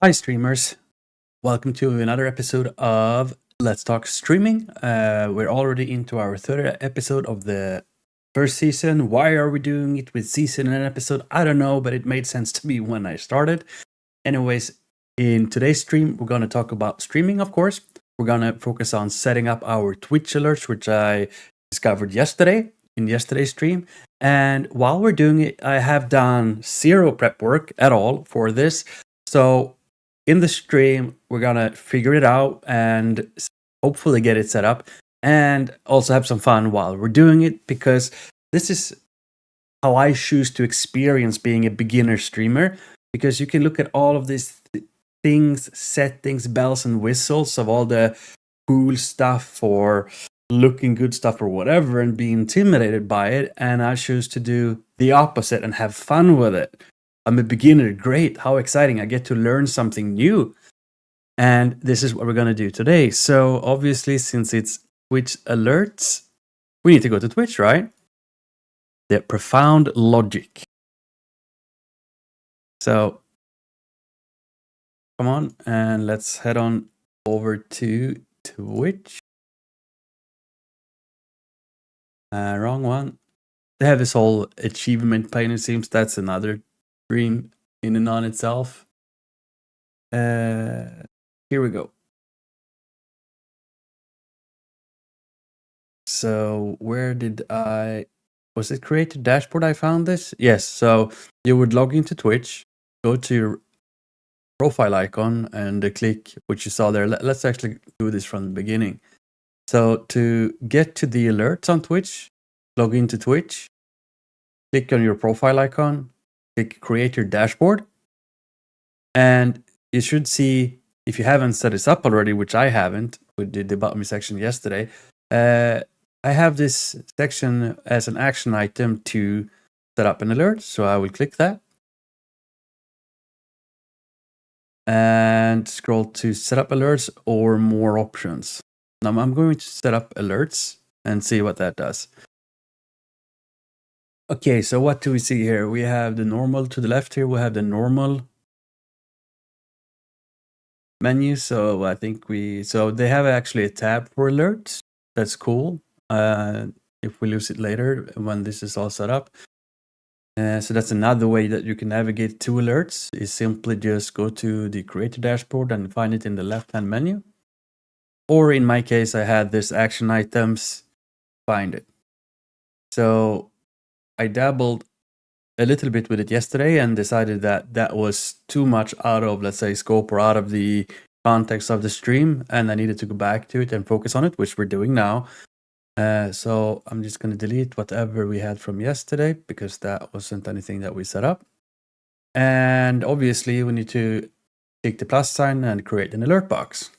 Hi, streamers. Welcome to another episode of Let's Talk Streaming. We're already into our third episode of the first season. Why are we doing it with season and episode? I don't know, but it made sense to me when I started. Anyways, in today's stream, we're going to talk about streaming, of course. We're going to focus on setting up our Twitch alerts, which I discovered yesterday in yesterday's stream. And while we're doing it, I have done zero prep work at all for this. So in the stream, we're gonna figure it out and hopefully get it set up and also have some fun while we're doing it, because this is how I choose to experience being a beginner streamer, because you can look at all of these things, settings, bells and whistles of all the cool stuff or looking good stuff or whatever and be intimidated by it, and I choose to do the opposite and have fun with it. I'm a beginner. Great. How exciting. I get to learn something new. And this is what we're going to do today. So obviously, since it's Twitch alerts, we need to go to Twitch, right? The profound logic. So come on and let's head on over to Twitch. Wrong one. They have this whole achievement pane, it seems. That's another dream in and on itself. Here we go. So where did was it create a dashboard I found this? Yes, so you would log into Twitch, go to your profile icon and click what you saw there. Let's actually do this from the beginning. So to get to the alerts on Twitch, log into Twitch, click on your profile icon, click create your dashboard, and you should see, if you haven't set this up already, which I haven't, we did the about me section yesterday, I have this section as an action item to set up an alert, so I will click that. And scroll to set up alerts or more options. Now I'm going to set up alerts and see what that does. Okay, so what do we see here? We have the normal to the left here. We have the normal menu. So I think so they have actually a tab for alerts. That's cool. If we lose it later when this is all set up. So that's another way that you can navigate to alerts, is simply just go to the creator dashboard and find it in the left-hand menu. Or in my case, I had this action items, find it. So I dabbled a little bit with it yesterday and decided that that was too much out of, let's say, scope or out of the context of the stream, and I needed to go back to it and focus on it, which we're doing now. So I'm just going to delete whatever we had from yesterday, because that wasn't anything that we set up. And obviously we need to click the plus sign and create an alert box.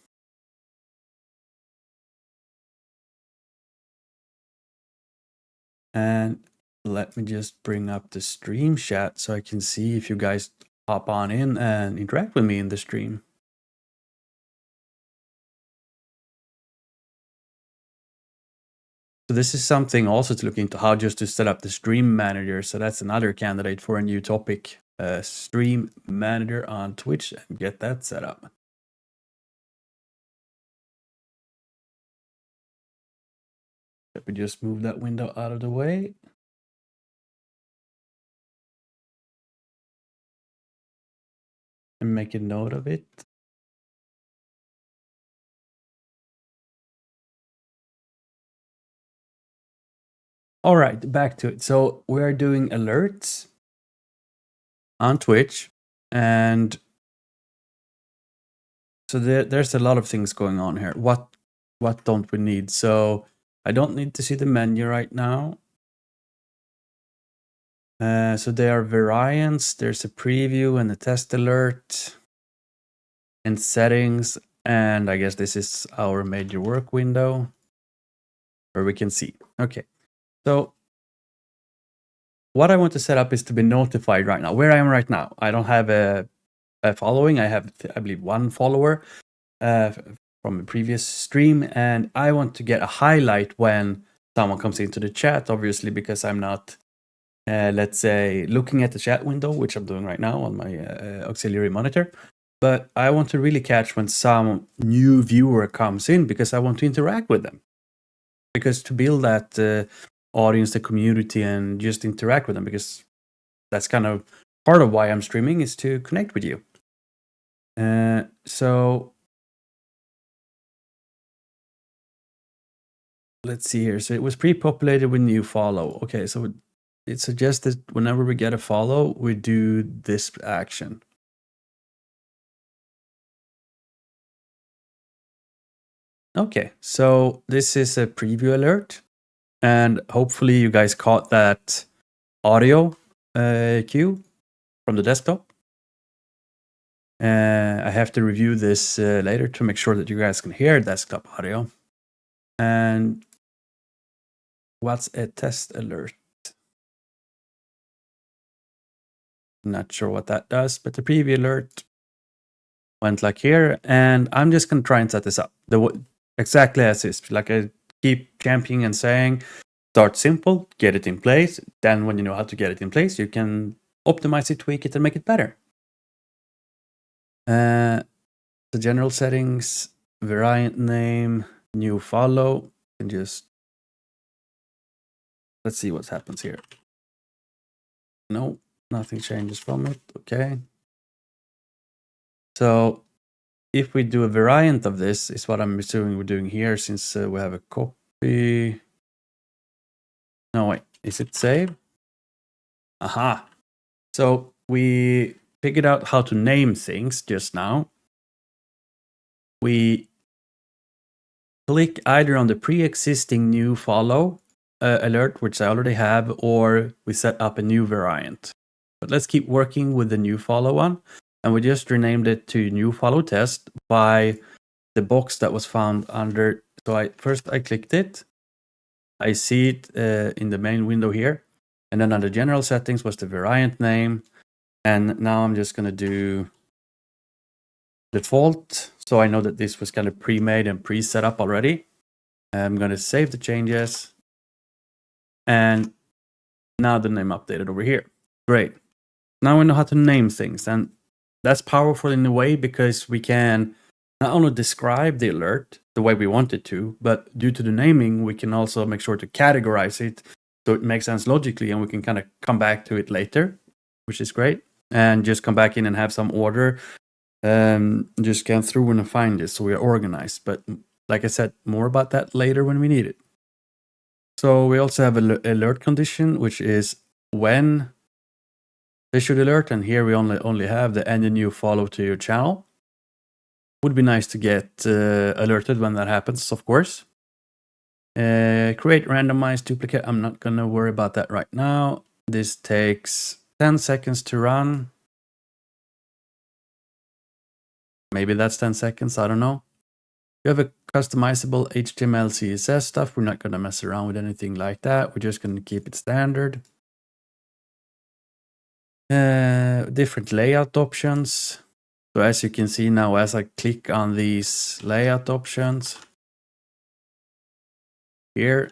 And let me just bring up the stream chat so I can see if you guys hop on in and interact with me in the stream. So this is something also to look into, how just to set up the stream manager. So that's another candidate for a new topic, stream manager on Twitch, and get that set up. Let me just move that window out of the way. And make a note of it. All right, back to it. So we're doing alerts on Twitch, and so there's a lot of things going on here. What don't we need? So I don't need to see the menu right now. So there are variants. There's a preview and a test alert and settings. And I guess this is our major work window where we can see. Okay. So what I want to set up is to be notified right now. Where I am right now, I don't have a following. I have, I believe, one follower from a previous stream, and I want to get a highlight when someone comes into the chat, obviously, because I'm not, let's say, looking at the chat window, which I'm doing right now on my auxiliary monitor. but I want to really catch when some new viewer comes in because I want to interact with them. Because to build that audience, the community, and just interact with them, because that's kind of part of why I'm streaming, is to connect with you. So let's see here. So it was pre-populated with new follow. Okay, so it suggests that whenever we get a follow, we do this action. Okay, so this is a preview alert, and hopefully you guys caught that audio cue from the desktop. I have to review this later to make sure that you guys can hear desktop audio. And what's a test alert? Not sure what that does, but the preview alert went like here, and I'm just going to try and set this up exactly as is. Like I keep championing and saying, start simple, get it in place. Then when you know how to get it in place, you can optimize it, tweak it, and make it better. The general settings, variant name, new follow, and just let's see what happens here. No, nothing changes from it. Okay. So if we do a variant of this, is what I'm assuming we're doing here, since we have a copy. No, wait, is it saved? Aha. So we figured out how to name things just now. We click either on the pre-existing new follow alert, which I already have, or we set up a new variant. But let's keep working with the new follow one. And we just renamed it to new follow test by the box that was found under. So I clicked it. I see it in the main window here. And then under general settings was the variant name. And now I'm just going to do default. So I know that this was kind of pre-made and pre-set up already. I'm going to save the changes. And now the name updated over here. Great. Now we know how to name things. And that's powerful in a way because we can not only describe the alert the way we want it to, but due to the naming, we can also make sure to categorize it so it makes sense logically, and we can kind of come back to it later, which is great. And just come back in and have some order. Just scan through and find it so we are organized. But like I said, more about that later when we need it. So we also have an alert condition, which is when they should alert, and here we only have the any new follow to your channel. Would be nice to get alerted when that happens, of course. Create randomized duplicate. I'm not gonna worry about that right now. This takes 10 seconds to run. Maybe that's 10 seconds, I don't know. You have a customizable HTML, CSS stuff. We're not gonna mess around with anything like that. We're just gonna keep it standard. Different layout options. So as you can see now, as I click on these layout options, here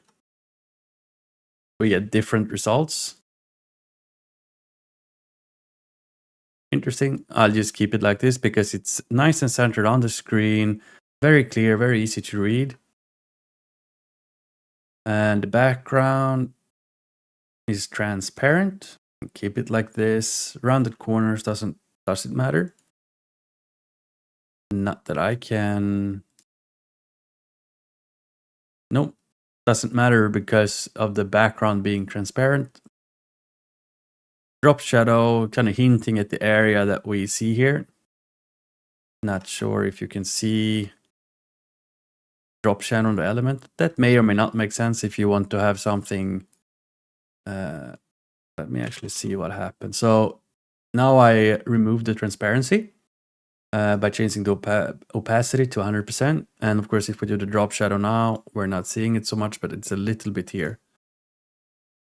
we get different results. Interesting. I'll just keep it like this because it's nice and centered on the screen, very clear, very easy to read. And the background is transparent. Keep it like this. Rounded corners doesn't matter. Not that I can. Nope, doesn't matter because of the background being transparent. Drop shadow, kind of hinting at the area that we see here. Not sure if you can see drop shadow on the element. That may or may not make sense if you want to have something. Let me actually see what happened. So now I removed the transparency by changing the opacity to 100%. And of course, if we do the drop shadow now, we're not seeing it so much, but it's a little bit here.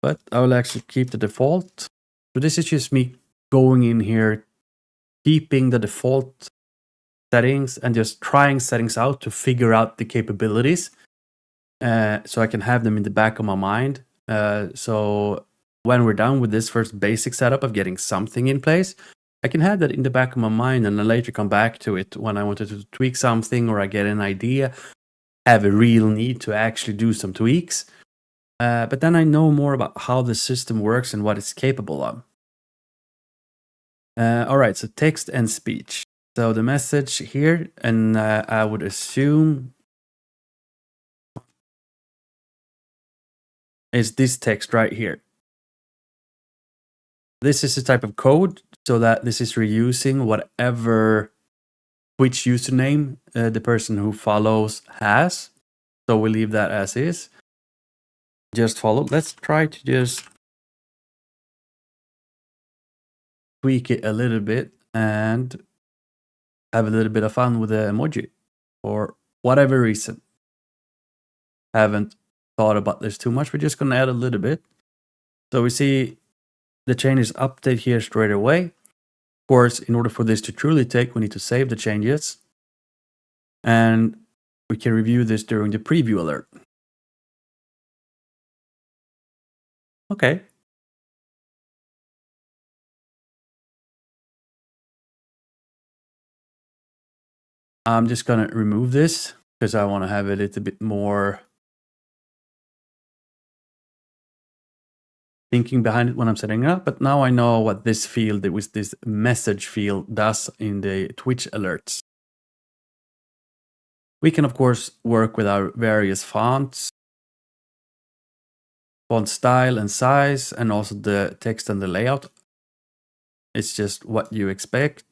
But I will actually keep the default. So this is just me going in here, keeping the default settings and just trying settings out to figure out the capabilities so I can have them in the back of my mind. So when we're done with this first basic setup of getting something in place, I can have that in the back of my mind and then later come back to it when I wanted to tweak something or I get an idea, have a real need to actually do some tweaks. But then I know more about how the system works and what it's capable of. All right, so text and speech. So the message here, and I would assume is this text right here. This is a type of code so that this is reusing whatever Twitch username the person who follows has. So we leave that as is. Just follow. Let's try to just tweak it a little bit and have a little bit of fun with the emoji for whatever reason. Haven't thought about this too much. We're just going to add a little bit. So we see the changes update here straight away. Of course, in order for this to truly take, we need to save the changes. And we can review this during the preview alert. Okay. I'm just going to remove this because I want to have a little bit more thinking behind it when I'm setting it up. But now I know what this field, with this message field, does in the Twitch alerts. We can, of course, work with our various fonts, font style and size, and also the text and the layout. It's just what you expect.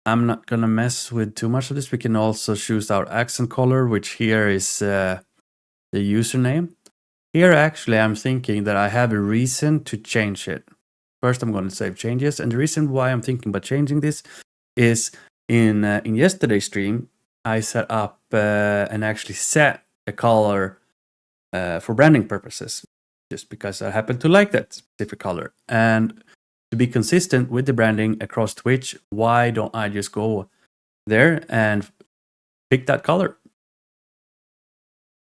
I'm not going to mess with too much of this. We can also choose our accent color, which here is the username. Here, actually, I'm thinking that I have a reason to change it. First, I'm going to save changes. And the reason why I'm thinking about changing this is in yesterday's stream, I set up and actually set a color for branding purposes, just because I happen to like that specific color. And to be consistent with the branding across Twitch, why don't I just go there and pick that color?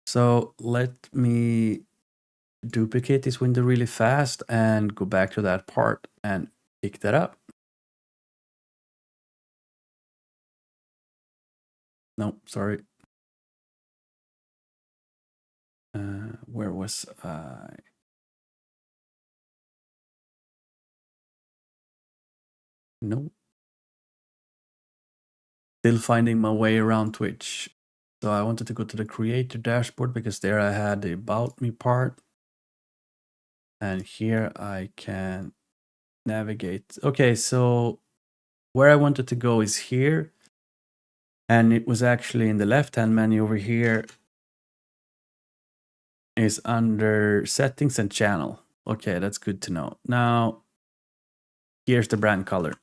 So let me duplicate this window really fast and go back to that part and pick that up. No, sorry. Where was I? No. Still finding my way around Twitch. So I wanted to go to the creator dashboard because there I had the about me part. And here I can navigate. Okay, so where I wanted to go is here. And it was actually in the left-hand menu over here is under settings and channel. Okay, that's good to know. Now, here's the brand color.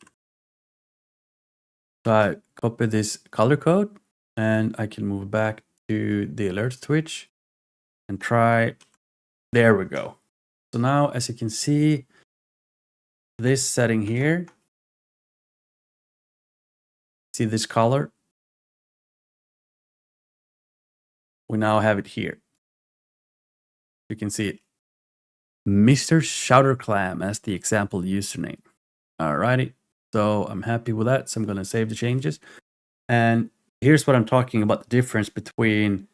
So I copy this color code and I can move back to the alert Twitch and try. There we go. So now, as you can see, this setting here, see this color? We now have it here. You can see it. Mr. Shouterclam as the example username. Alrighty. So I'm happy with that. So I'm going to save the changes. And here's what I'm talking about, the difference between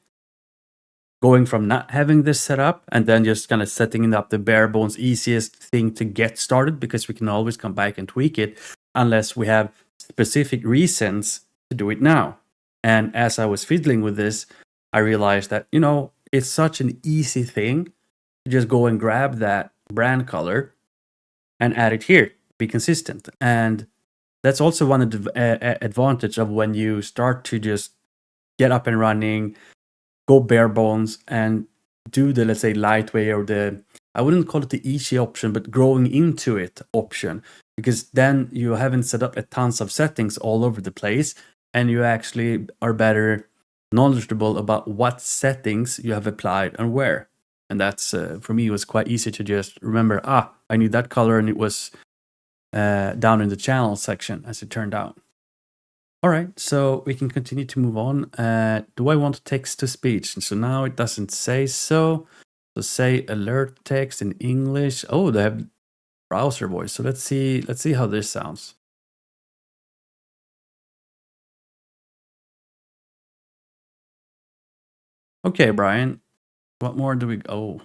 going from not having this set up and then just kind of setting up the bare bones easiest thing to get started, because we can always come back and tweak it unless we have specific reasons to do it now. And as I was fiddling with this, I realized that, it's such an easy thing to just go and grab that brand color and add it here, be consistent. And that's also one of the advantage of when you start to just get up and running, go bare bones and do the, let's say, lightweight or the, I wouldn't call it the easy option, but growing into it option, because then you haven't set up a tons of settings all over the place and you actually are better knowledgeable about what settings you have applied and where. And that's, for me, it was quite easy to just remember, I need that color, and it was down in the channel section, as it turned out. All right, so we can continue to move on. Do I want text to speech? And so now it doesn't say so. So say alert text in English. Oh, they have browser voice. So let's see how this sounds. Okay, Brian, what more do we? Oh,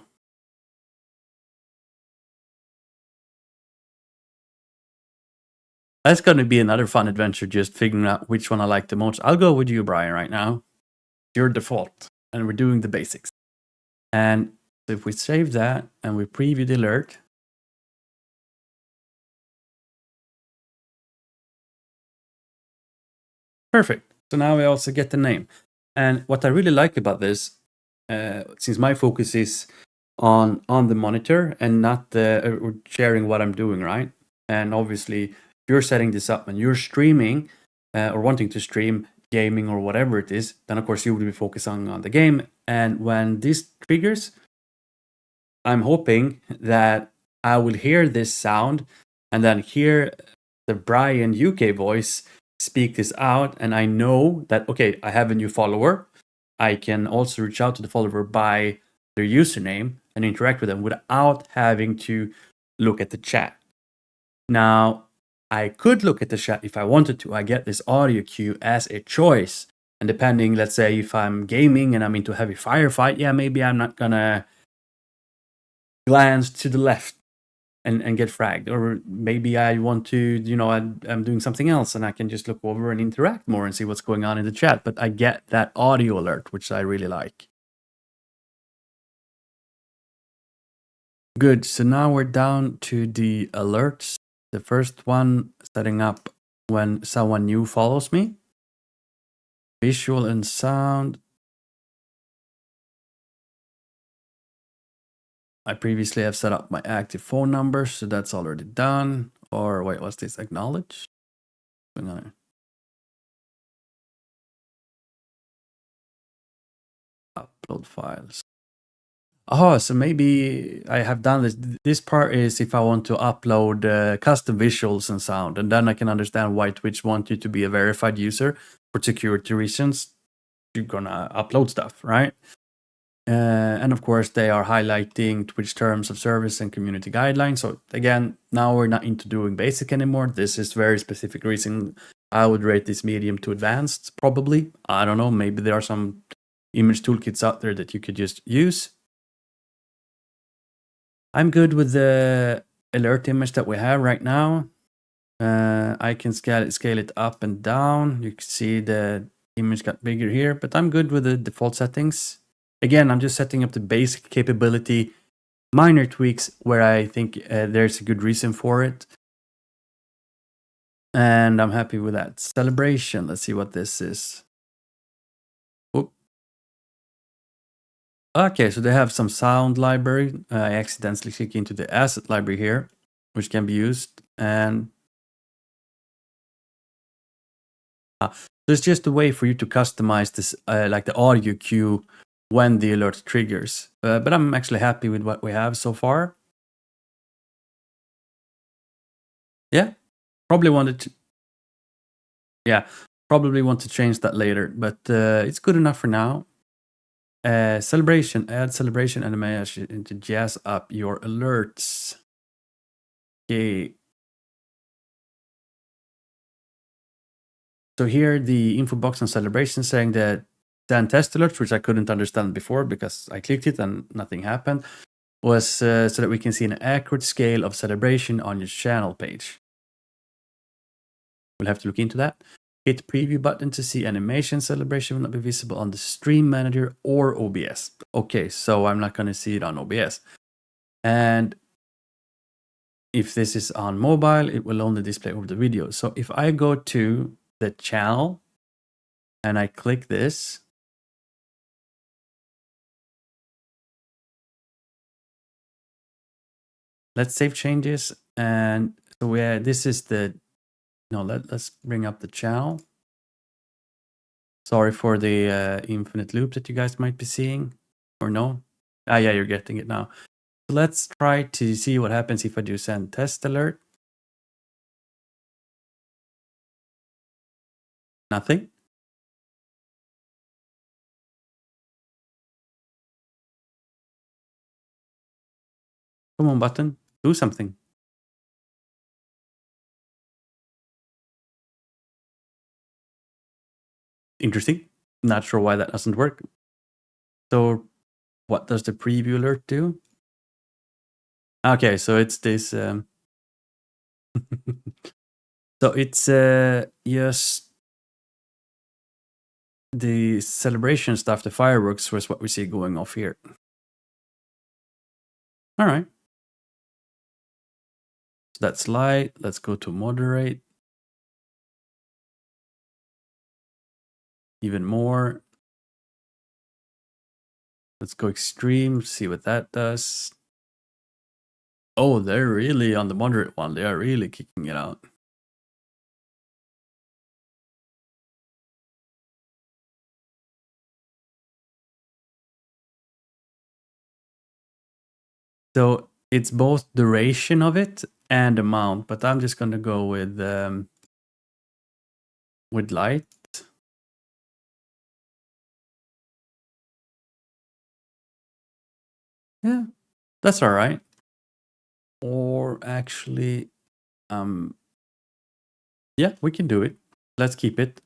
that's going to be another fun adventure, just figuring out which one I like the most. I'll go with you, Brian, right now. Your default, and we're doing the basics. And if we save that and we preview the alert, perfect. So now we also get the name. And what I really like about this, since my focus is on the monitor and not sharing what I'm doing, right? And obviously, if you're setting this up and you're streaming or wanting to stream gaming or whatever it is, then of course you will be focusing on the game. And when this triggers, I'm hoping that I will hear this sound and then hear the Brian UK voice speak this out, and I know that okay, I have a new follower. I can also reach out to the follower by their username and interact with them without having to look at the chat. Now, I could look at the chat if I wanted to. I get this audio cue as a choice. And depending, let's say if I'm gaming and I'm into a heavy firefight, yeah, maybe I'm not gonna glance to the left and get fragged. Or maybe I want to, I'm doing something else and I can just look over and interact more and see what's going on in the chat. But I get that audio alert, which I really like. Good. So now we're down to the alerts. The first one setting up when someone new follows me. Visual and sound. I previously have set up my active phone number, so that's already done. Or wait, what's this? Acknowledge? Hang on. Upload files. Oh, so maybe I have done this. This part is if I want to upload custom visuals and sound, and then I can understand why Twitch want you to be a verified user for security reasons. You're gonna upload stuff, right? And of course, they are highlighting Twitch terms of service and community guidelines. So again, now we're not into doing basic anymore. This is very specific reason. I would rate this medium to advanced, probably. I don't know. Maybe there are some image toolkits out there that you could just use. I'm good with the alert image that we have right now. I can scale it up and down. You can see the image got bigger here, but I'm good with the default settings. Again, I'm just setting up the basic capability, minor tweaks where I think there's a good reason for it. And I'm happy with that. Celebration, let's see what this is. Okay, so they have some sound library. I accidentally click into the asset library here, which can be used. And there's just a way for you to customize this, like the audio cue when the alert triggers. But I'm actually happy with what we have so far. Yeah, probably wanted to. Yeah, probably want to change that later, but it's good enough for now. Celebration, add celebration animation to jazz up your alerts. Okay. So here the info box on celebration saying that send test alerts, which I couldn't understand before because I clicked it and nothing happened, was so that we can see an accurate scale of celebration on your channel page. We'll have to look into that. Hit preview button to see animation. Celebration will not be visible on the stream manager or OBS. Okay, so I'm not going to see it on OBS. And if this is on mobile, it will only display over the video. So if I go to the channel and I click this, let's save changes. And so this is the, no, let's bring up the channel. Sorry for the infinite loop that you guys might be seeing, or no? Ah, yeah, you're getting it now. So let's try to see what happens if I do send test alert. Nothing. Come on, button, do something. interesting. Not sure why that doesn't work. So what does the preview alert do? Okay, so it's this. So it's just the celebration stuff, the fireworks was what we see going off here. All right. So that's light. Let's go to moderate. Even more. Let's go extreme, see what that does. Oh, they're really on the moderate one. They are really kicking it out. So it's both duration of it and amount, but I'm just gonna go with light. Yeah, that's all right. Or actually, yeah, we can do it. Let's keep it.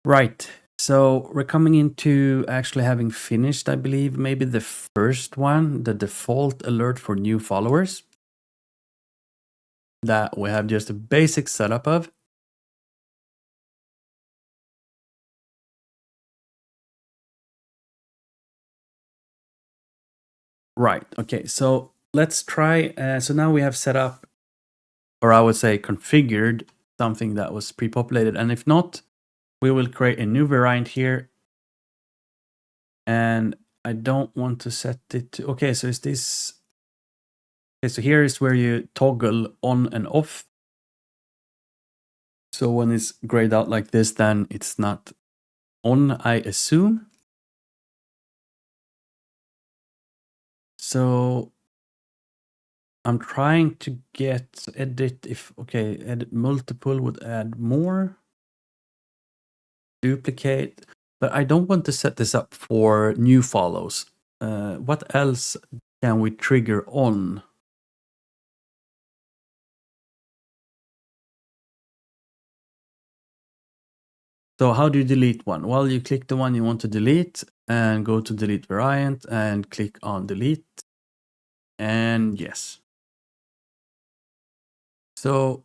Right. So we're coming into actually having finished, I believe, maybe the first one, the default alert for new followers. That we have just a basic setup of. Right. Okay. So let's try. So now we have set up, or I would say configured, something that was pre-populated. And if not, we will create a new variant here. And I don't want to set it to, okay, so is this, okay, so here is where you toggle on and off. So when it's grayed out like this, then it's not on, I assume. So I'm trying to get edit if, okay, edit multiple would add more. Duplicate, but I don't want to set this up for new follows. What else can we trigger on? So how do you delete one? Well, you click the one you want to delete and go to delete variant and click on delete. And yes. So,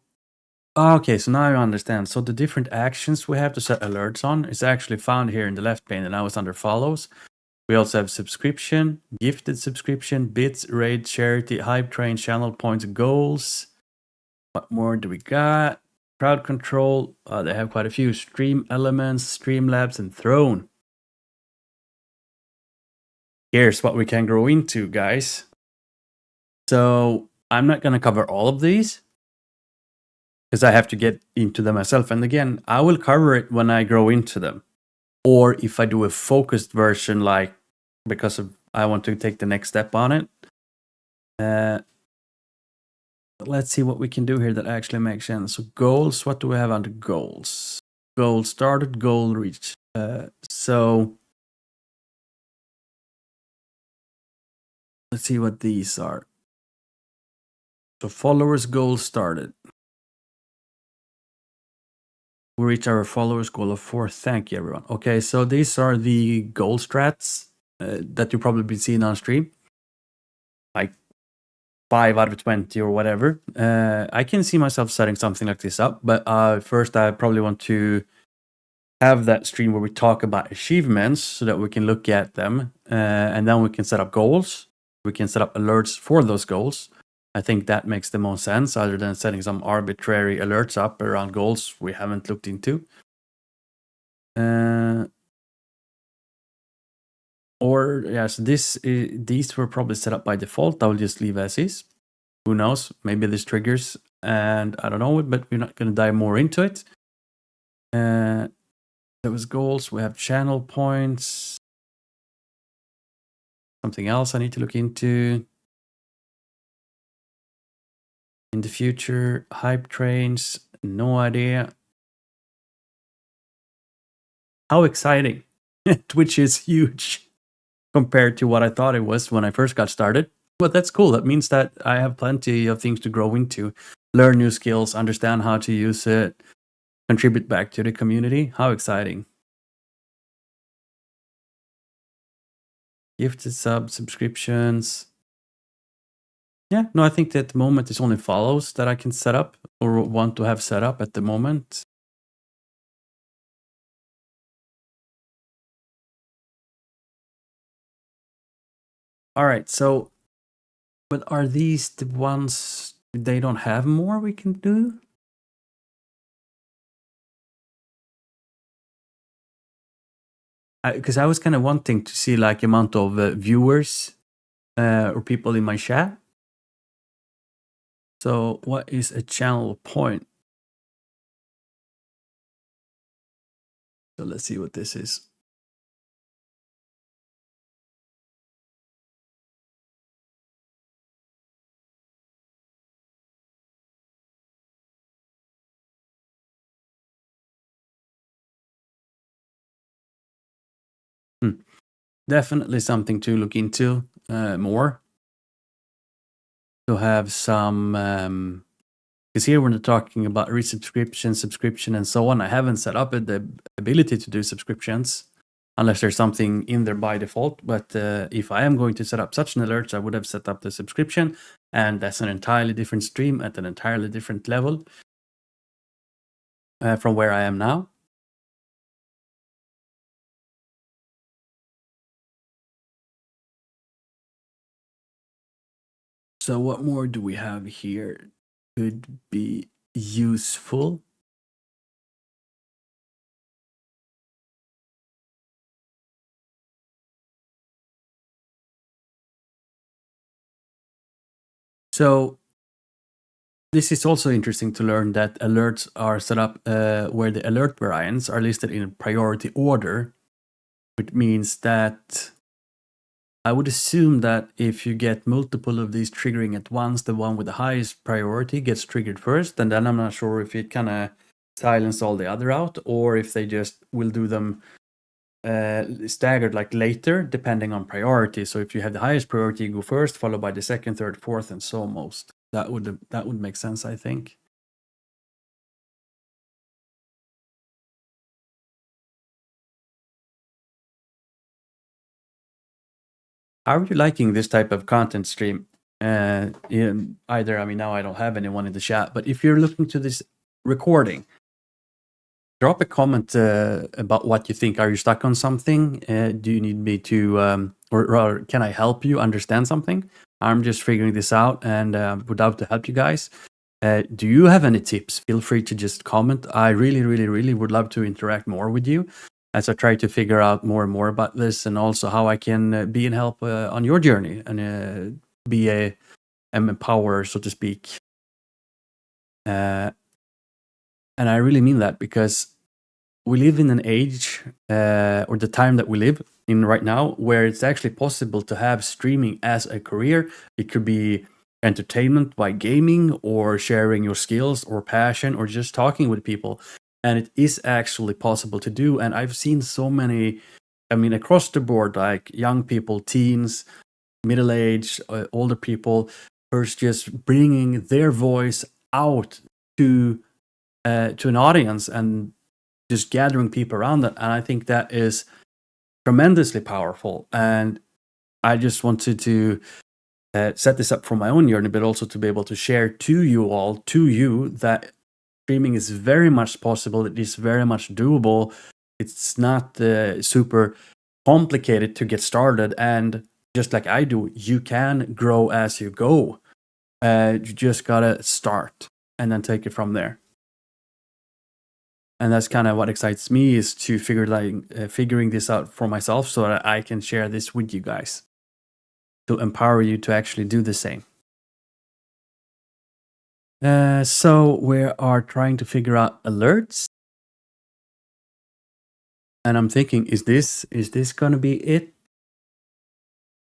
okay, so now I understand. So the different actions we have to set alerts on is actually found here in the left pane, and now it's under follows. We also have subscription, gifted subscription, bits, raid, charity, hype train, channel points, goals. What more do we got? Crowd control. They have quite a few. Stream elements, Streamlabs, and Throne. Here's what we can grow into, guys. So I'm not going to cover all of these because I have to get into them myself. And again, I will cover it when I grow into them. Or if I do a focused version, like because I want to take the next step on it. Let's see what we can do here that actually makes sense. So goals, what do we have under goals? Goal started, goal reached. So let's see what these are. So followers goal started. We reach our followers goal of 4. Thank you, everyone. Okay, so these are the goal strats that you've probably been seeing on stream. Like 5 out of 20 or whatever. I can see myself setting something like this up, but first I probably want to have that stream where we talk about achievements so that we can look at them, and then we can set up goals. We can set up alerts for those goals. I think that makes the most sense, other than setting some arbitrary alerts up around goals we haven't looked into. Or yes, these were probably set up by default. I will just leave as is. Who knows? Maybe this triggers, and I don't know it, but we're not going to dive more into it. There was goals. We have channel points. Something else I need to look into. In the future, hype trains, no idea. How exciting. Twitch is huge compared to what I thought it was when I first got started. But that's cool. That means that I have plenty of things to grow into, learn new skills, understand how to use it. contribute back to the community. How exciting. Gifted subscriptions. Yeah, no, I think that at the moment it's only follows that I can set up or want to have set up at the moment. All right, so, but are these the ones they don't have more we can do? Because I was kind of wanting to see like amount of viewers or people in my chat. So what is a channel point? So let's see what this is. Definitely something to look into more. To have some, because here when they're talking about resubscription, subscription, and so on, I haven't set up the ability to do subscriptions unless there's something in there by default. But if I am going to set up such an alert, I would have set up the subscription, and that's an entirely different stream at an entirely different level from where I am now. So what more do we have here? Could be useful. So this is also interesting to learn that alerts are set up where the alert variants are listed in priority order, which means that I would assume that if you get multiple of these triggering at once, the one with the highest priority gets triggered first, and then I'm not sure if it kind of silence all the other out, or if they just will do them staggered like later, depending on priority. So if you have the highest priority, you go first, followed by the second, third, fourth, and so most. That would make sense, I think. How are you liking this type of content stream? Either, I mean, now I don't have anyone in the chat, but if you're looking to this recording, drop a comment about what you think. Are you stuck on something? Do you need me to, or can I help you understand something? I'm just figuring this out and would love to help you guys. Do you have any tips? Feel free to just comment. I really, really, really would love to interact more with you as I try to figure out more and more about this, and also how I can be in help on your journey and be a empower, so to speak. And I really mean that because we live in an age, or the time that we live in right now, where it's actually possible to have streaming as a career. It could be entertainment by gaming, or sharing your skills or passion, or just talking with people. And it is actually possible to do. And I've seen so many, I mean, across the board, like young people, teens, middle age, older people, who's just bringing their voice out to an audience and just gathering people around that. And I think that is tremendously powerful. And I just wanted to set this up for my own journey, but also to be able to share to you all, that streaming is very much possible. It is very much doable. It's not super complicated to get started. And just like I do, you can grow as you go. You just gotta start and then take it from there. And that's kind of what excites me, is to figuring this out for myself so that I can share this with you guys to empower you to actually do the same. So we are trying to figure out alerts, and I'm thinking, is this gonna be it?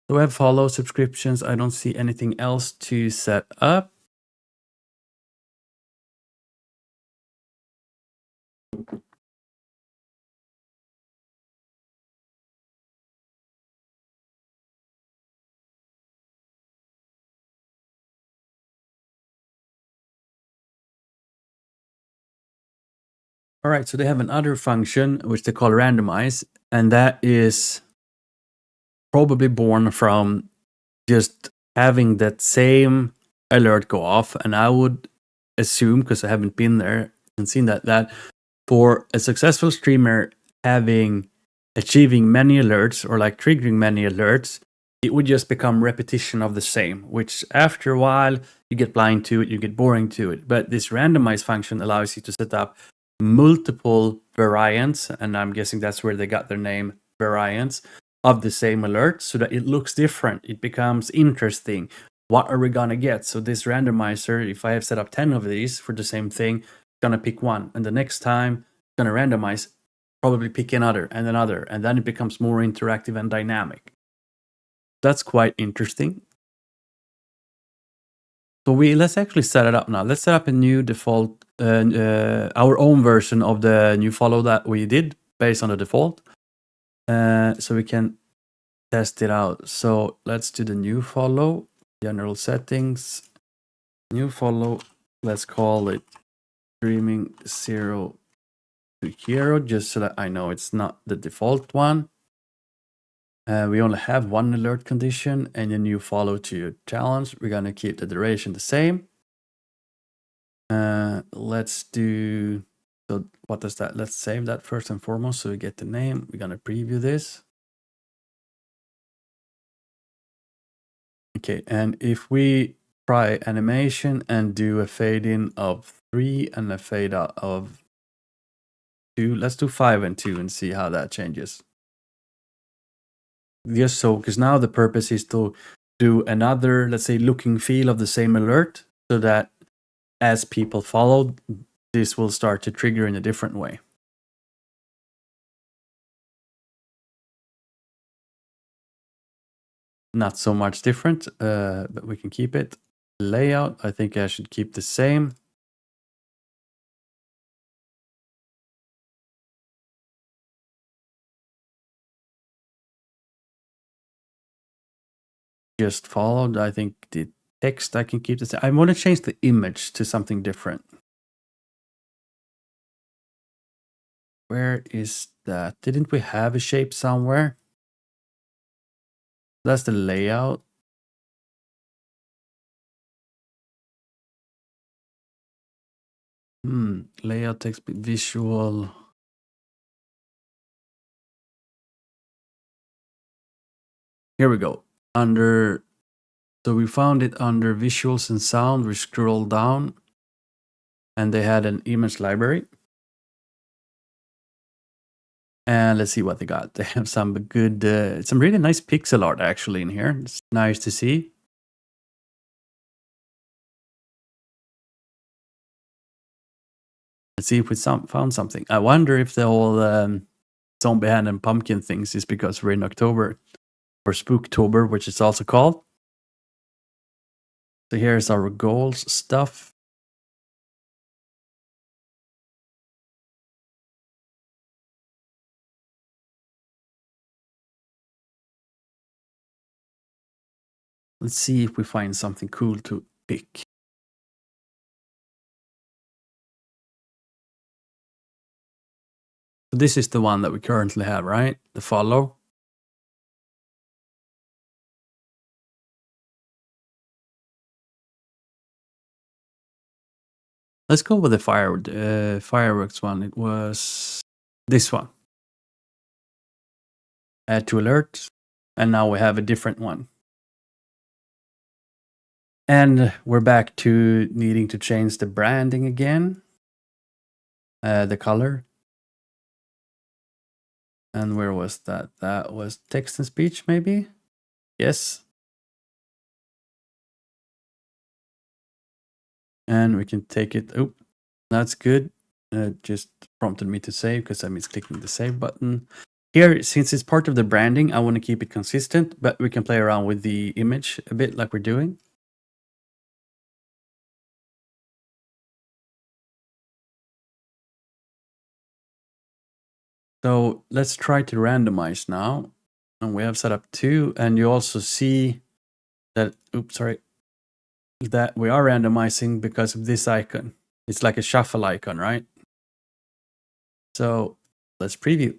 So I have follow subscriptions. I don't see anything else to set up. All right, so they have another function which they call randomize, and that is probably born from just having that same alert go off. And I would assume, because I haven't been there and seen that for a successful streamer achieving many alerts or like triggering many alerts, it would just become repetition of the same, which after a while you get blind to it, you get boring to it. But this randomize function allows you to set up multiple variants, and I'm guessing that's where they got their name, variants of the same alert, so that it looks different. It becomes interesting. What are we gonna get? So this randomizer, if I have set up 10 of these for the same thing, gonna pick one, and the next time gonna randomize, probably pick another, and then it becomes more interactive and dynamic. That's quite interesting. So let's actually set it up now. Let's set up a new default, our own version of the new follow that we did based on the default, so we can test it out. So let's do the new follow, general settings, new follow. Let's call it streaming 0 to hero, just so that I know it's not the default one. We only have one alert condition and a new follow to your challenge. We're gonna keep the duration the same. Let's do, so what does that, let's save that first and foremost so we get the name. We're gonna preview this. Okay, and if we try animation and do a fade in of 3 and a fade out of 2, let's do 5 and 2 and see how that changes. Just so, because now the purpose is to do another, let's say, look and feel of the same alert, so that as people follow, this will start to trigger in a different way. Not so much different, but we can keep it. Layout, I think I should keep the same. Just followed. I think the text I can keep the same. I want to change the image to something different. Where is that? Didn't we have a shape somewhere? That's the layout. Layout, text, visual. Here we go. So we found it under visuals and sound. We scroll down and they had an image library. And let's see what they got. They have some good, some really nice pixel art actually in here. It's nice to see. Let's see if we found something. I wonder if the whole zombie hand and pumpkin things is because we're in October, or Spooktober, which it's also called. So here's our goals stuff. Let's see if we find something cool to pick. So this is the one that we currently have, right? The follow. Let's go with the fireworks one. It was this one. Add to alert. And now we have a different one. And we're back to needing to change the branding again. The color. And where was that? That was text and speech, maybe? Yes. And we can take it. Oh, that's good. Just prompted me to save because I misclicking the save button. Here, since it's part of the branding, I want to keep it consistent, but we can play around with the image a bit like we're doing. So let's try to randomize now. And we have set up 2, and you also see that, oops, sorry, that we are randomizing because of this icon. It's like a shuffle icon, right? So let's preview.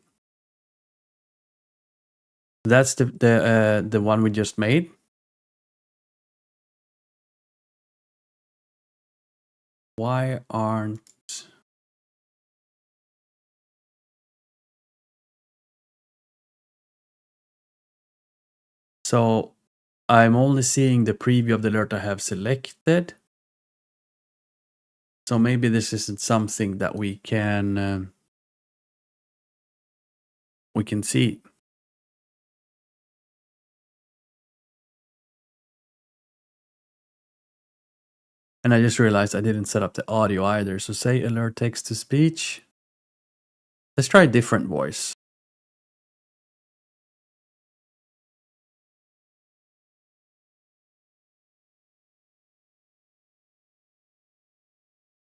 That's the one we just made. Why aren't... So I'm only seeing the preview of the alert I have selected. So maybe this isn't something that we can see. And I just realized I didn't set up the audio either. So say alert text to speech. Let's try a different voice.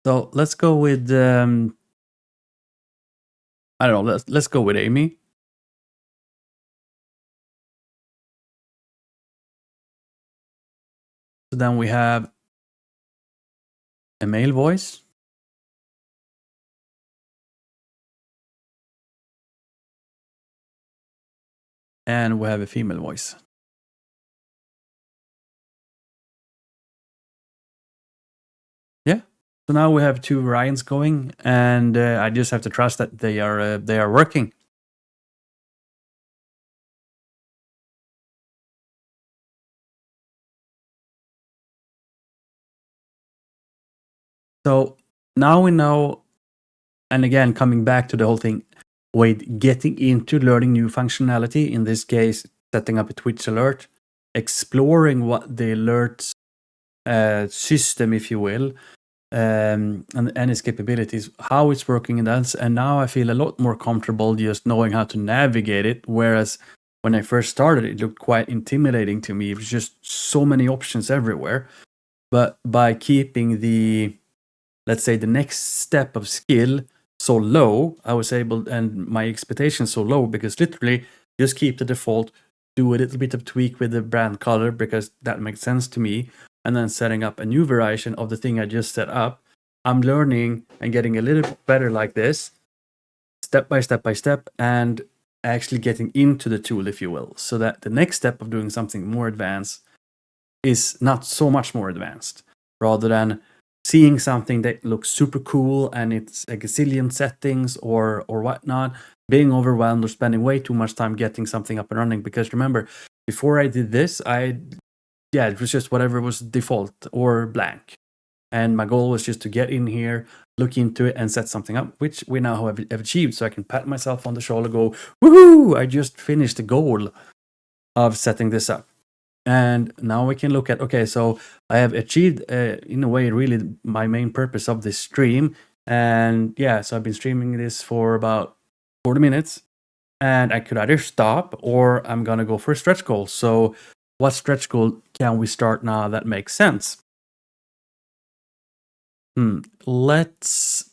So let's go with I don't know. Let's go with Amy. So then we have a male voice. And we have a female voice. Yeah. So now we have two variants going, and I just have to trust that they are working. So now we know, and again, coming back to the whole thing, getting into learning new functionality, in this case, setting up a Twitch alert, exploring what the alerts system, if you will, and its capabilities, how it's working in that. And now I feel a lot more comfortable just knowing how to navigate it. Whereas when I first started, it looked quite intimidating to me. It was just so many options everywhere. But by keeping the, let's say, the next step of skill so low, I was able, and my expectations so low, because literally just keep the default, do a little bit of tweak with the brand color because that makes sense to me, and then setting up a new variation of the thing I just set up. I'm learning and getting a little bit better like this, step by step by step, and actually getting into the tool, if you will, so that the next step of doing something more advanced is not so much more advanced, rather than seeing something that looks super cool and it's a gazillion settings or whatnot, being overwhelmed or spending way too much time getting something up and running. Because remember, before I did this, it was just whatever was default or blank. And my goal was just to get in here, look into it, and set something up, which we now have achieved. So I can pat myself on the shoulder, go, woohoo! I just finished the goal of setting this up. And now we can look at, okay, so I have achieved, in a way, really my main purpose of this stream. And yeah, so I've been streaming this for about 40 minutes. And I could either stop or I'm going to go for a stretch goal. So what stretch goal can we start now that makes sense? Let's...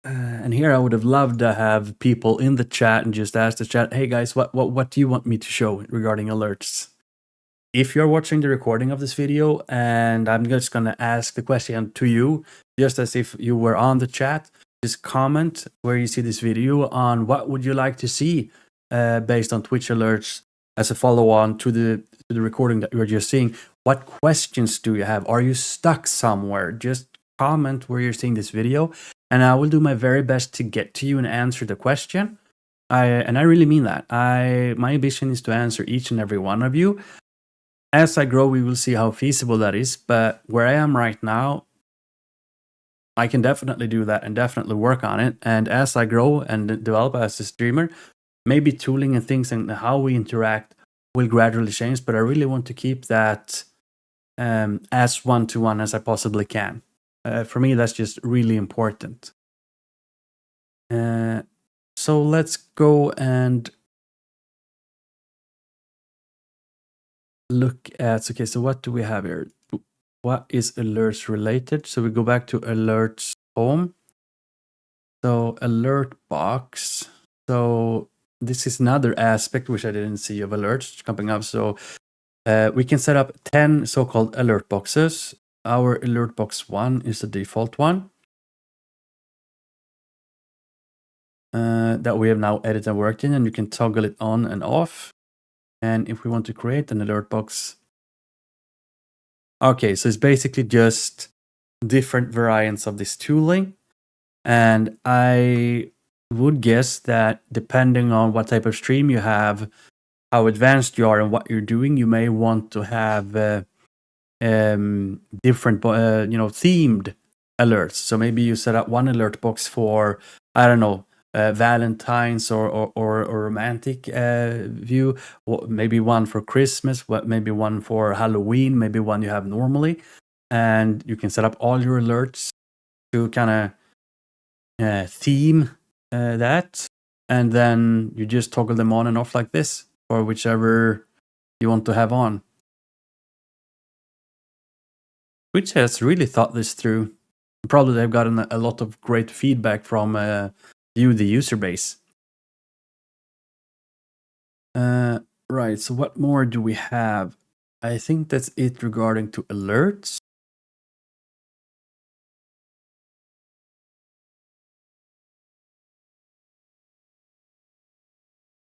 and here I would have loved to have people in the chat and just ask the chat, hey guys, what do you want me to show regarding alerts? If you're watching the recording of this video, and I'm just going to ask the question to you, just as if you were on the chat, just comment where you see this video on what would you like to see based on Twitch alerts as a follow-on to the recording that you're just seeing. What questions do you have? Are you stuck somewhere? Just comment where you're seeing this video, and I will do my very best to get to you and answer the question. I really mean that. My ambition is to answer each and every one of you. As I grow, we will see how feasible that is. But where I am right now, I can definitely do that and definitely work on it. And as I grow and develop as a streamer, maybe tooling and things and how we interact will gradually change. But I really want to keep that as one-to-one as I possibly can. For me, that's just really important. So let's go and look at, okay, so what do we have here? What is alerts related? So we go back to alerts home. So alert box. So this is another aspect which I didn't see of alerts coming up. So we can set up 10 so-called alert boxes. Our alert box 1 is the default one. that we have now edited and worked in, and you can toggle it on and off. And if we want to create an alert box, okay, so it's basically just different variants of this tooling. And I would guess that depending on what type of stream you have, how advanced you are and what you're doing, you may want to have different, themed alerts. So maybe you set up one alert box for, I don't know, Valentine's or romantic view, maybe one for Christmas, maybe one for Halloween, maybe one you have normally. And you can set up all your alerts to kind of theme that. And then you just toggle them on and off like this, or whichever you want to have on. Which has really thought this through. Probably they've gotten a lot of great feedback from you, the user base. Right, so what more do we have? I think that's it regarding to alerts.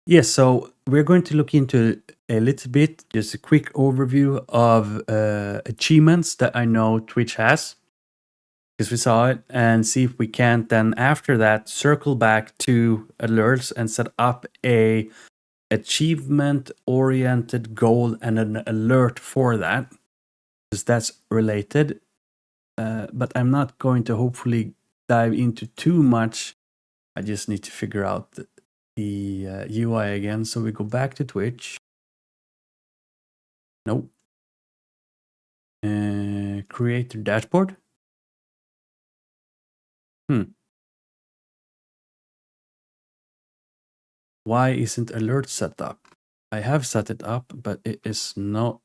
Yes, so we're going to look into a little bit, just a quick overview of achievements that I know Twitch has, because we saw it, and see if we can't then after that circle back to alerts and set up a achievement oriented goal and an alert for that, because that's related. But I'm not going to hopefully dive into too much. I just need to figure out the UI again. So we go back to Twitch. Nope. Create your dashboard. Why isn't alert set up? I have set it up, but it is not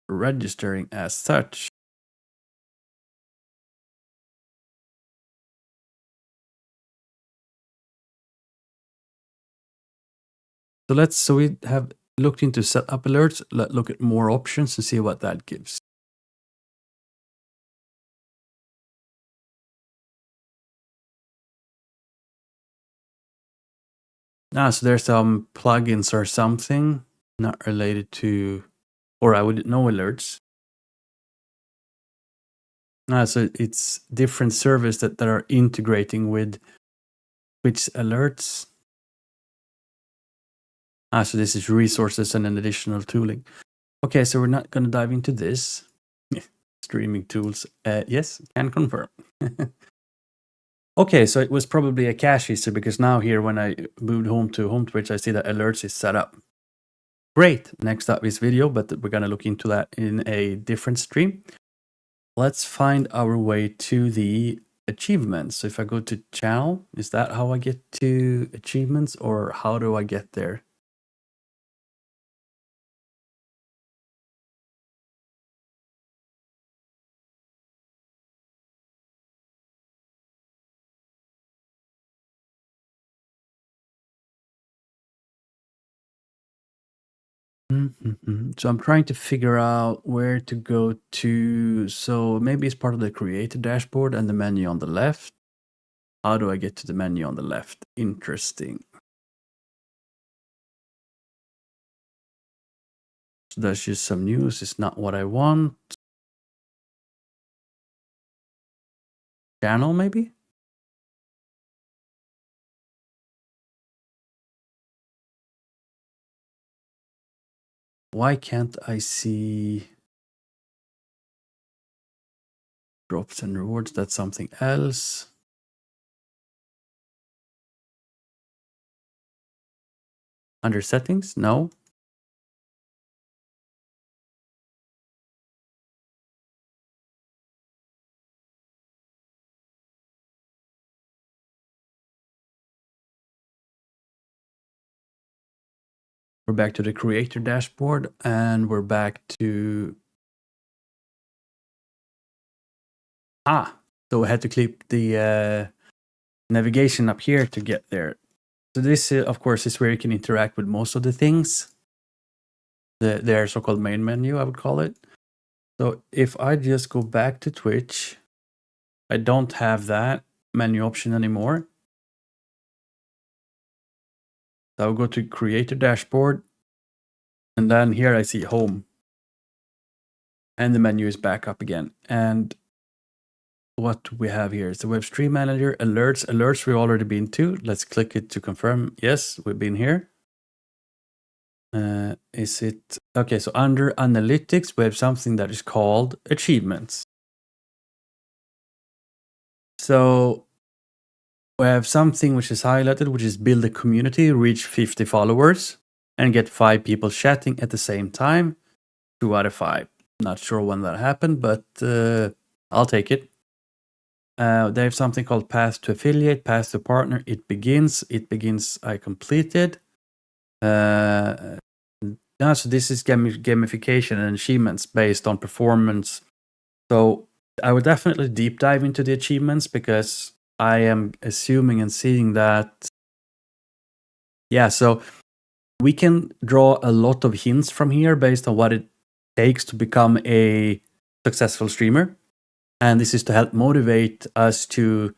registering as such. So we have looked into set up alerts. Let's look at more options and see what that gives. So there's some plugins or something not related to, or I wouldn't know alerts. So it's different servers that are integrating with Twitch alerts. So this is resources and an additional tooling. Okay, so we're not going to dive into this. Streaming tools. Yes, can confirm. Okay, so it was probably a cache issue because now here when I moved home to home Twitch, I see that alerts is set up. Great. Next up is video, but we're going to look into that in a different stream. Let's find our way to the achievements. So if I go to channel, is that how I get to achievements, or how do I get there? So I'm trying to figure out where to go to. So maybe it's part of the creator dashboard and the menu on the left. How do I get to the menu on the left? Interesting. So that's just some news. It's not what I want. Channel, maybe? Why can't I see drops and rewards? That's something else. Under settings? No. We're back to the creator dashboard and we're back to... So I had to click the navigation up here to get there. So this, of course, is where you can interact with most of the things. Their so-called main menu, I would call it. So if I just go back to Twitch, I don't have that menu option anymore. So I'll go to Creator Dashboard. And then here I see Home. And the menu is back up again. And what we have here is the Web Stream Manager, Alerts. Alerts we've already been to. Let's click it to confirm. Yes, we've been here. Is it... Okay, so under Analytics, we have something that is called Achievements. So we have something which is highlighted, which is build a community, reach 50 followers, and get 5 people chatting at the same time. 2 out of 5. Not sure when that happened, but I'll take it. They have something called Path to Affiliate, Path to Partner. It begins. I completed. So this is gamification and achievements based on performance. So I would definitely deep dive into the achievements because I am assuming and seeing that. Yeah, so we can draw a lot of hints from here based on what it takes to become a successful streamer. And this is to help motivate us to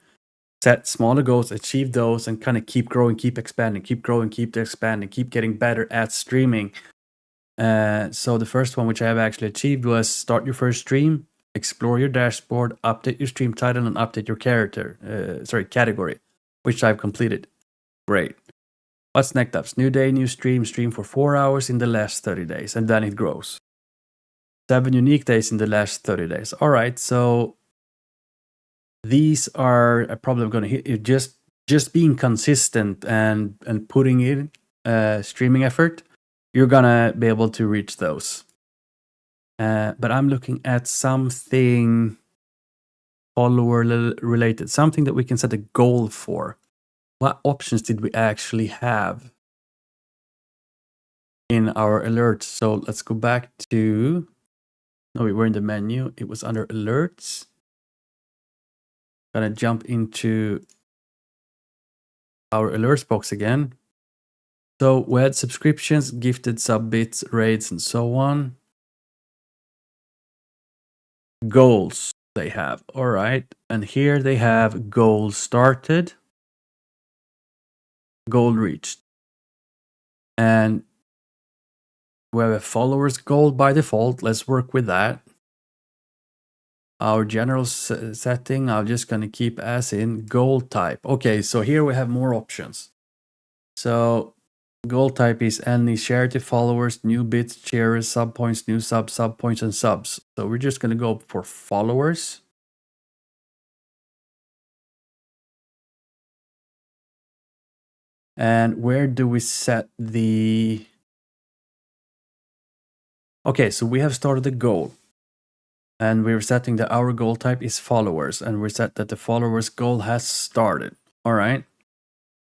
set smaller goals, achieve those, and kind of keep growing, keep expanding, keep growing, keep expanding, keep getting better at streaming. So the first one, which I have actually achieved, was start your first stream, explore your dashboard, update your stream title, and update your category, which I've completed. Great. What's next up? New day, new stream for 4 hours in the last 30 days, and then it grows. 7 unique days in the last 30 days. All right, so these are probably going to hit you. Just being consistent and putting in streaming effort, you're gonna be able to reach those. But I'm looking at something follower related, something that we can set a goal for. What options did we actually have in our alerts? So let's go back to... No, we were in the menu. It was under alerts. Gonna jump into our alerts box again. So we had subscriptions, gifted sub bits, raids, and so on. Goals they have. All right. And here they have goal started, goal reached. And we have a followers goal by default. Let's work with that. Our general setting, I'm just going to keep as in goal type. Okay, so here we have more options. So goal type is any charity followers, new bits, shares, sub points, new subs, sub points, and subs. So we're just going to go for followers. And where do we set the... Okay, so we have started the goal. And we're setting that our goal type is followers. And we're set that the followers goal has started. All right.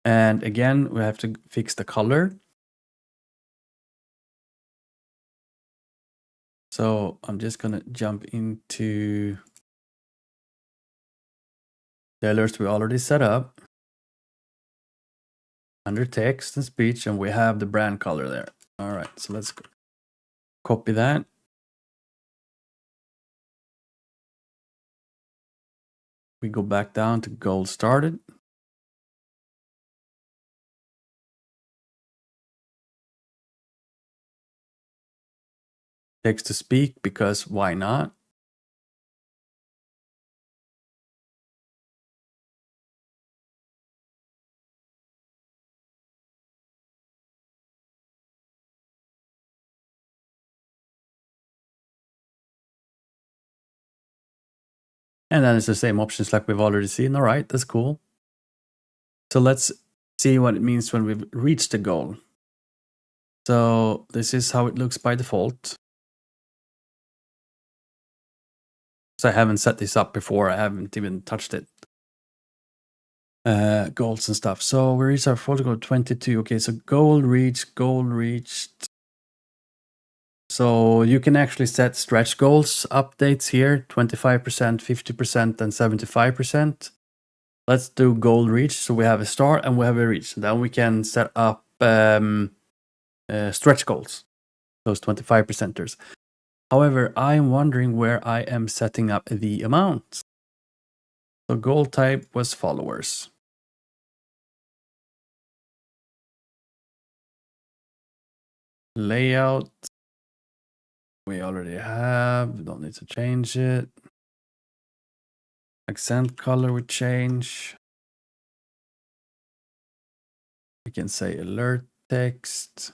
And again, we have to fix the color. So I'm just going to jump into the alerts we already set up. Under text and speech, and we have the brand color there. All right, so let's copy that. We go back down to goal started. Text to speak, because why not? And then it's the same options like we've already seen. All right, that's cool. So let's see what it means when we've reached the goal. So this is how it looks by default. So I haven't set this up before. I haven't even touched it. Goals and stuff. So we reached our photo goal 22. Okay, so goal reached. So you can actually set stretch goals updates here, 25%, 50%, and 75%. Let's do goal reach. So we have a start and we have a reach. Then we can set up stretch goals, those 25%ers. However, I'm wondering where I am setting up the amount. So goal type was followers. Layout. We already have. Don't need to change it. Accent color we change. We can say alert text.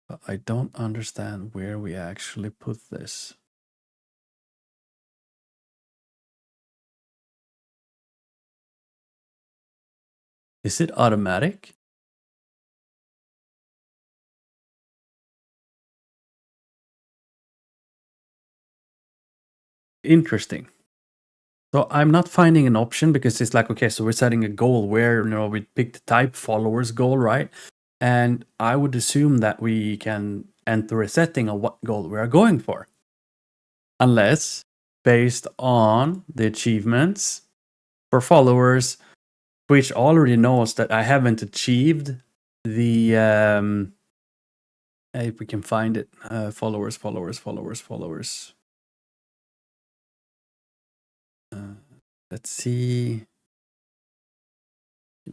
But I don't understand where we actually put this. Is it automatic? Interesting. So I'm not finding an option because it's like, okay, so we're setting a goal where, we pick the type followers goal, right? And I would assume that we can enter a setting of what goal we are going for. Unless, based on the achievements for followers, Twitch already knows that I haven't achieved the, if we can find it, followers. Let's see.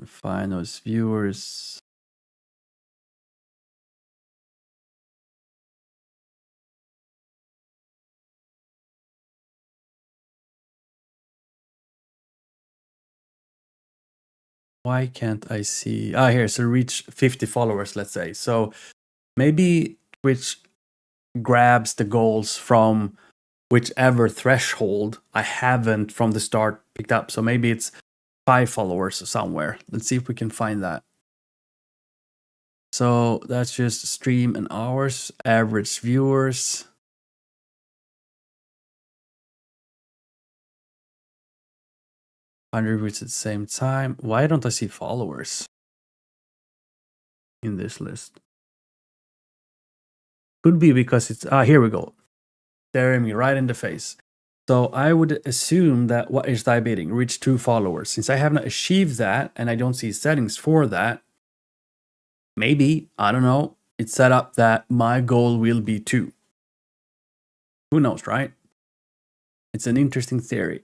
Find those viewers. Why can't I see? Here, so reach 50 followers, let's say. So maybe Twitch grabs the goals from whichever threshold I haven't from the start picked up. So maybe it's 5 followers somewhere. Let's see if we can find that. So that's just stream and hours, average viewers. 100 reach at the same time. Why don't I see followers in this list? Could be because it's, here we go. Staring me right in the face. So I would assume that what is I bidding? Reach 2 followers. Since I have not achieved that and I don't see settings for that, maybe, I don't know, it's set up that my goal will be 2. Who knows, right? It's an interesting theory.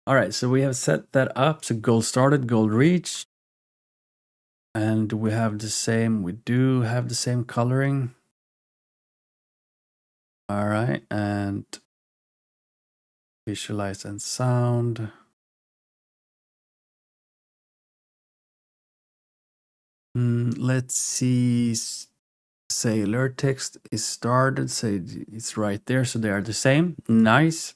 All right, so we have set that up. So goal started, goal reached. And we have the same, we do have the same coloring. All right, and visualize and sound. Let's see, say alert text is started, say it's right there, so they are the same. Nice.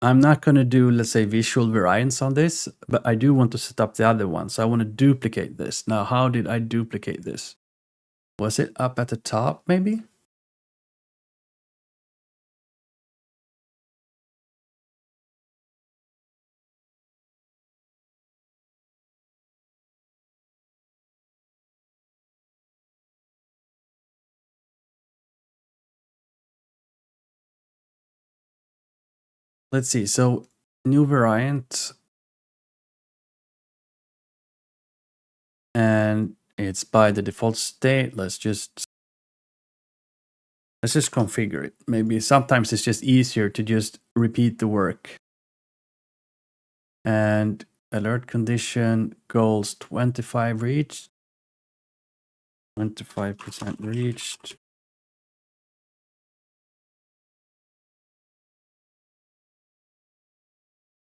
I'm not going to do, let's say, visual variants on this, but I do want to set up the other one. So I want to duplicate this. Now, how did I duplicate this? Was it up at the top, maybe? Let's see. So new variant. And it's by the default state. Let's just configure it. Maybe sometimes it's just easier to just repeat the work. And alert condition goals 25 reached. 25% reached.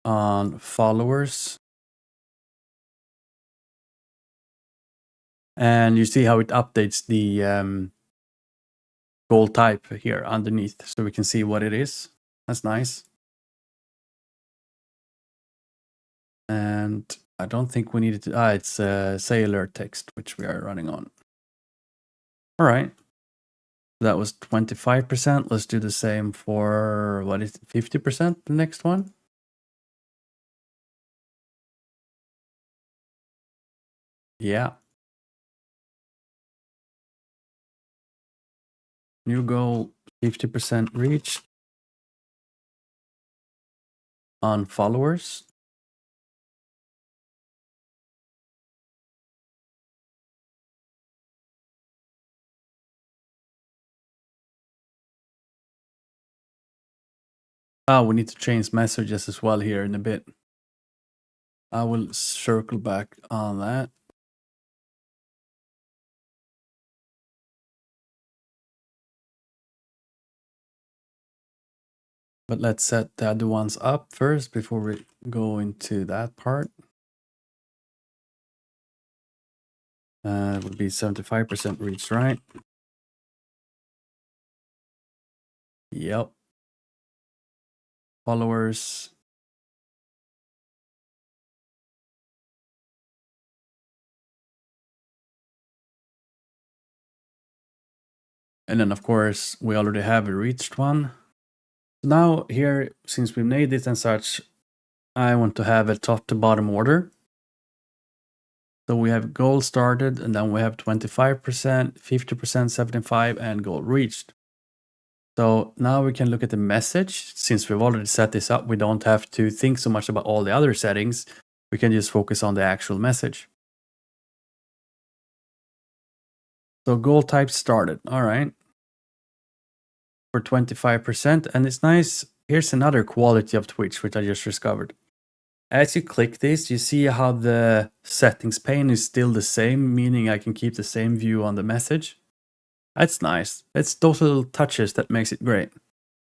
On followers. And you see how it updates the goal type here underneath, so we can see what it is. That's nice. And I don't think we needed to, it's say alert text, which we are running on. All right. That was 25%. Let's do the same for, what is it, 50%, the next one? Yeah. New goal, 50% reached on followers. Oh, we need to change messages as well here in a bit. I will circle back on that. But let's set the other ones up first before we go into that part. It would be 75% reached, right? Yep. Followers. And then, of course, we already have a reached one. Now here, since we made it and such, I want to have a top to bottom order. So we have goal started, and then we have 25%, 50%, 75%, and goal reached. So now we can look at the message. Since we've already set this up, we don't have to think so much about all the other settings. We can just focus on the actual message. So goal type started. All right. For 25%. And it's nice. Here's another quality of Twitch, which I just discovered. As you click this, you see how the settings pane is still the same, meaning I can keep the same view on the message. That's nice. It's those little touches that makes it great.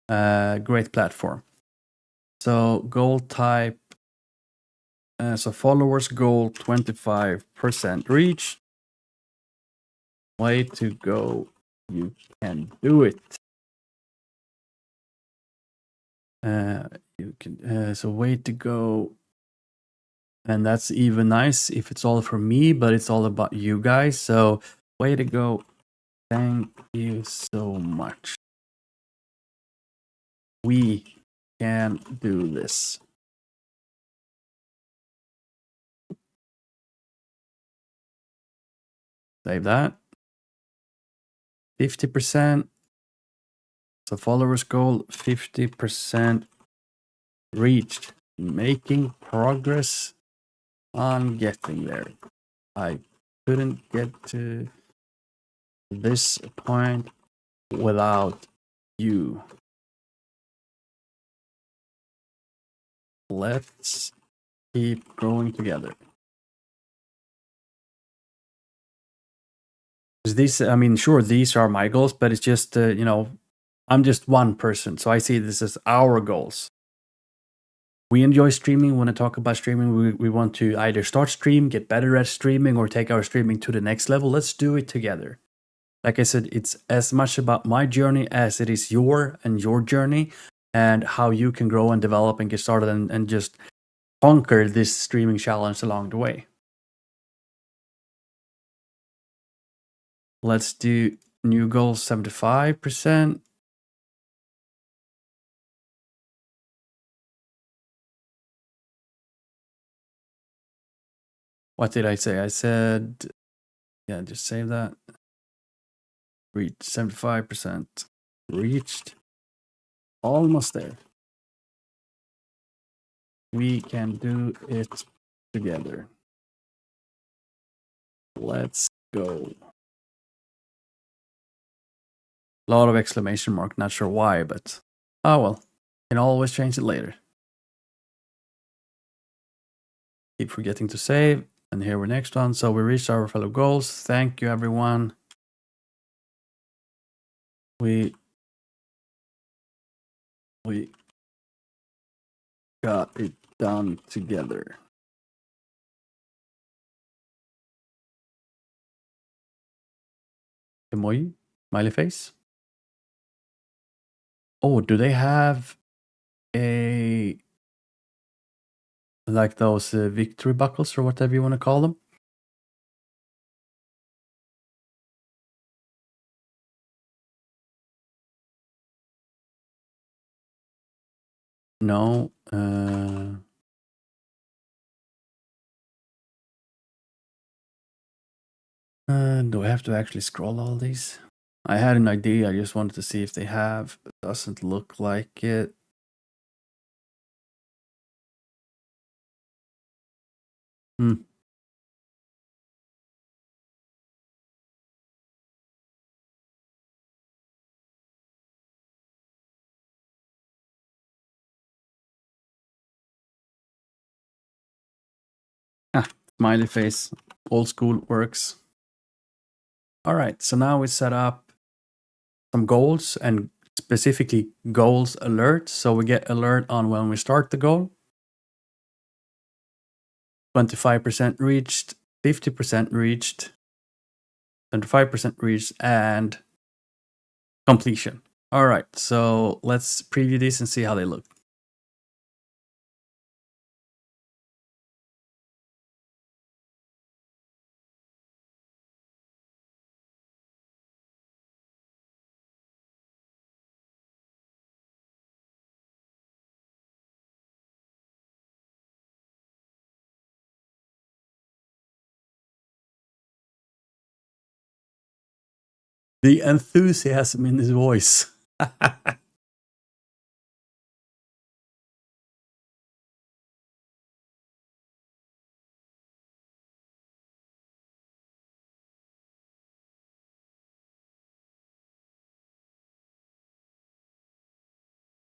Great platform. So goal type. So followers goal 25% reach. Way to go. You can do it. You can. So way to go. And that's even nice if it's all for me, but it's all about you guys. So way to go. Thank you so much. We can do this. Save that. 50%. So followers goal 50% reached. Making progress on getting there. I couldn't get to this point without you. Let's keep growing together. These, I mean, sure, these are my goals, but it's just, I'm just one person. So I see this as our goals. We enjoy streaming. When I talk about streaming, we want to either start stream, get better at streaming, or take our streaming to the next level. Let's do it together. Like I said, it's as much about my journey as it is your journey and how you can grow and develop and get started and just conquer this streaming challenge along the way. Let's do new goal 75%. What did I say? I said, yeah, just save that. Reach 75%. Reached. Almost there. We can do it together. Let's go. A lot of exclamation mark, not sure why, but oh well. Can always change it later. Keep forgetting to save. And here we're next one. So we reached our fellow goals. Thank you, everyone. We got it done together. Emoji? Smiley face? Oh, do they have a like those victory buckles or whatever you want to call them? No. Do I have to actually scroll all these? I had an idea. I just wanted to see if they have. It doesn't look like it. Hmm. Smiley face, old school works. All right, so now we set up some goals and specifically goals alert. So we get alert on when we start the goal. 25% reached, 50% reached, 25% reached, and completion. All right, so let's preview these and see how they look. The enthusiasm in his voice.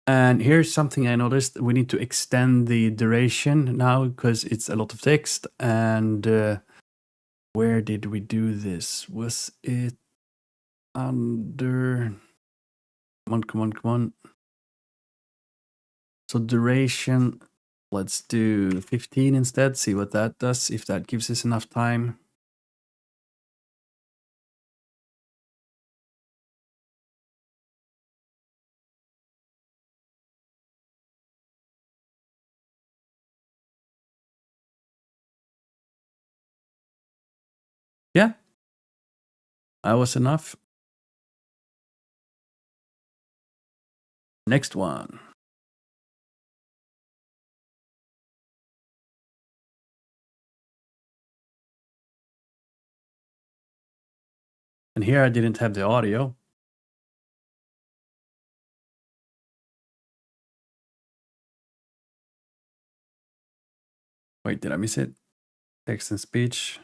And here's something I noticed. We need to extend the duration now because it's a lot of text. And where did we do this? Was it under... Come on. So duration, let's do 15 instead. See what that does, if that gives us enough time. Yeah, that was enough. Next one. And here I didn't have the audio. Wait, did I miss it? Text and speech.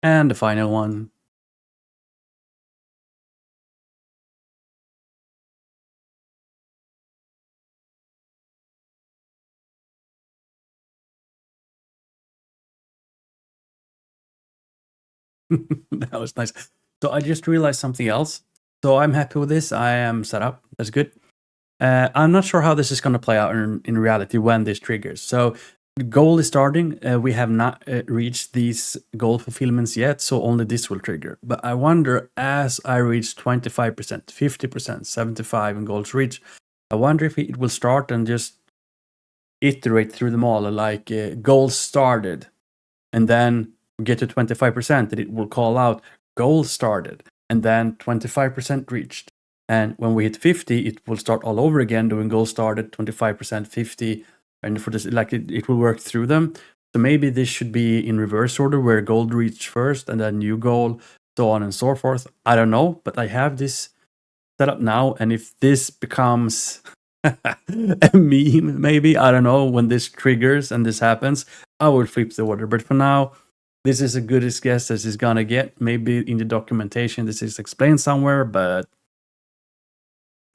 And the final one. That was nice. So I just realized something else. So I'm happy with this. I am set up. That's good. I'm not sure how this is going to play out in reality when this triggers. So the goal is starting. We have not reached these goal fulfillments yet, so only this will trigger. But I wonder, as I reach 25%, 50%, 75% and goals reach, I wonder if it will start and just iterate through them all, like goals started, and then we get to 25% and it will call out goals started, and then 25% reached. And when we hit 50, it will start all over again doing goal started, 25%, 50, and for this, like it will work through them. So maybe this should be in reverse order, where goal reached first and then new goal, so on and so forth. I don't know, but I have this set up now, and if this becomes a meme, maybe, I don't know, when this triggers and this happens, I will flip the order. But for now, this is as good as guess as it's gonna get. Maybe in the documentation this is explained somewhere, but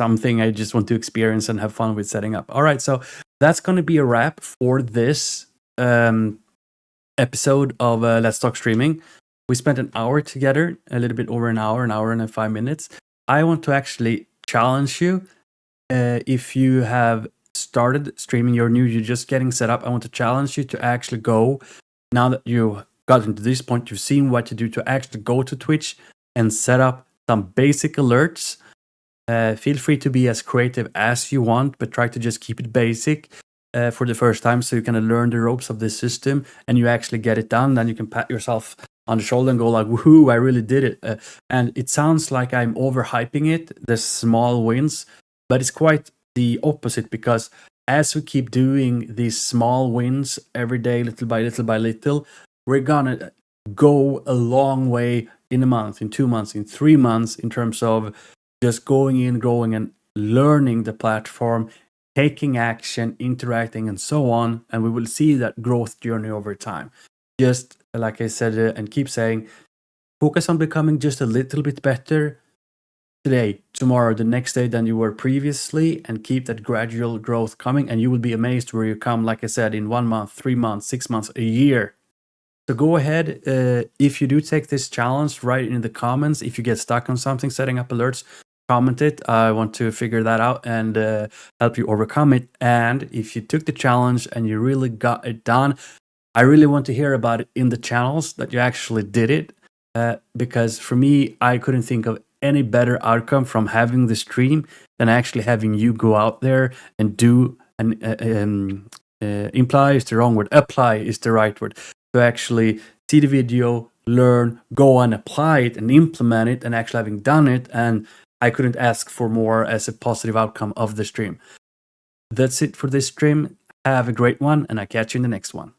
something I just want to experience and have fun with setting up. All right, so that's gonna be a wrap for this episode of Let's Talk Streaming. We spent an hour together, a little bit over an hour and 5 minutes. I want to actually challenge you. If you have started streaming, you're just getting set up, I want to challenge you to actually go, now that you gotten to this point, you've seen what to do, to actually go to Twitch and set up some basic alerts. Feel free to be as creative as you want, but try to just keep it basic for the first time, so you can learn the ropes of this system and you actually get it done. Then you can pat yourself on the shoulder and go like, woohoo, I really did it. And it sounds like I'm overhyping it, the small wins, but it's quite the opposite, because as we keep doing these small wins every day, little by little, we're gonna go a long way in a month, in 2 months, in 3 months, in terms of just going in, growing, and learning the platform, taking action, interacting, and so on. And we will see that growth journey over time. Just like I said, and keep saying, focus on becoming just a little bit better today, tomorrow, the next day than you were previously, and keep that gradual growth coming. And you will be amazed where you come, like I said, in 1 month, 3 months, 6 months, a year. So go ahead. If you do take this challenge, write it in the comments. If you get stuck on something, setting up alerts, comment it. I want to figure that out and help you overcome it. And if you took the challenge and you really got it done, I really want to hear about it in the channels that you actually did it. Because for me, I couldn't think of any better outcome from having the stream than actually having you go out there and do and imply is the wrong word. Apply is the right word. To actually see the video, learn, go and apply it and implement it, and actually having done it. And I couldn't ask for more as a positive outcome of the stream. That's it for this stream. Have a great one, and I'll catch you in the next one.